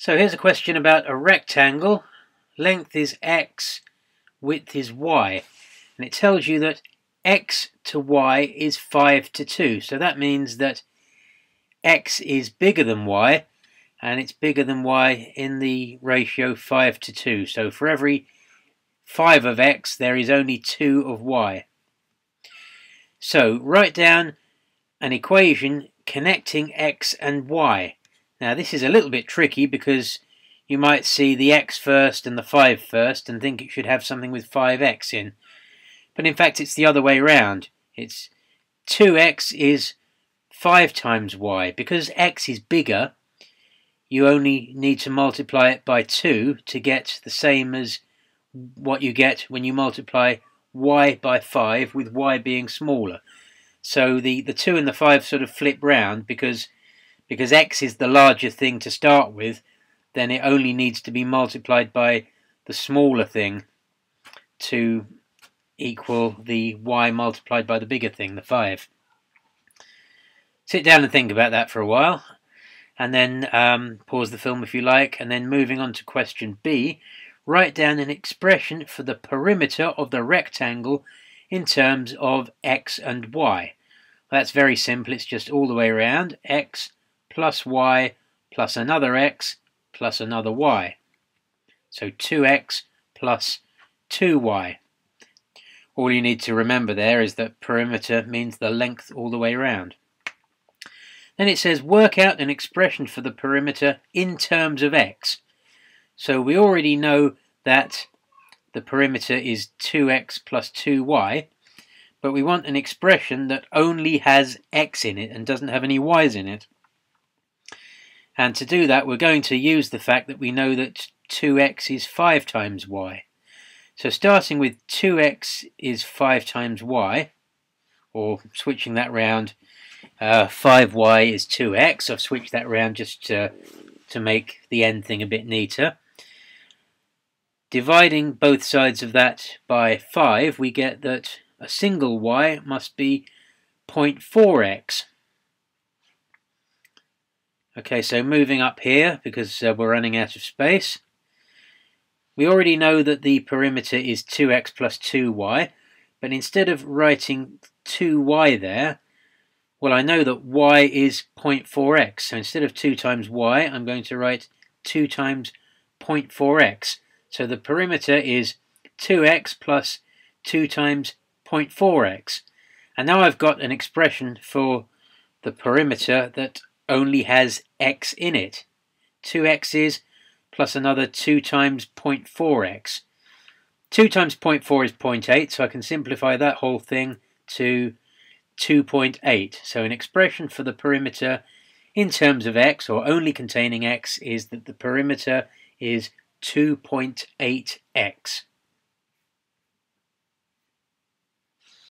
So here's a question about a rectangle. Length is x, width is y. And it tells you that x to y is 5 to 2. So that means that x is bigger than y, and it's bigger than y in the ratio 5 to 2. So for every 5 of x, there is only 2 of y. So write down an equation connecting x and y. Now this is a little bit tricky because you might see the x first and the 5 first and think it should have something with 5x in. But in fact it's the other way around. It's 2x is 5 times y. Because x is bigger, you only need to multiply it by 2 to get the same as what you get when you multiply y by 5 with y being smaller. So the 2 and the 5 sort of flip round because x is the larger thing to start with, then it only needs to be multiplied by the smaller thing to equal the y multiplied by the bigger thing, the 5. Sit down and think about that for a while, and then pause the film if you like, and then moving on to question B, write down an expression for the perimeter of the rectangle in terms of x and y. Well, that's very simple, it's just all the way around, x plus y plus another x plus another y. So 2x plus 2y. All you need to remember there is that perimeter means the length all the way around. Then it says work out an expression for the perimeter in terms of x. So we already know that the perimeter is 2x plus 2y, but we want an expression that only has x in it and doesn't have any y's in it. And to do that, we're going to use the fact that we know that 2x is 5 times y. So starting with 2x is 5 times y, or switching that round, 5y is 2x. I've switched that round just to make the end thing a bit neater. Dividing both sides of that by 5, we get that a single y must be 0.4x. Okay, so moving up here, because we're running out of space, we already know that the perimeter is 2x plus 2y, but instead of writing 2y there, well, I know that y is 0.4x, so instead of 2 times y, I'm going to write 2 times 0.4x. So the perimeter is 2x plus 2 times 0.4x. And now I've got an expression for the perimeter that only has x in it. 2x's plus another 2 times 0.4x. 2 times 0.4 is 0.8, so I can simplify that whole thing to 2.8. So an expression for the perimeter in terms of x, or only containing x, is that the perimeter is 2.8x.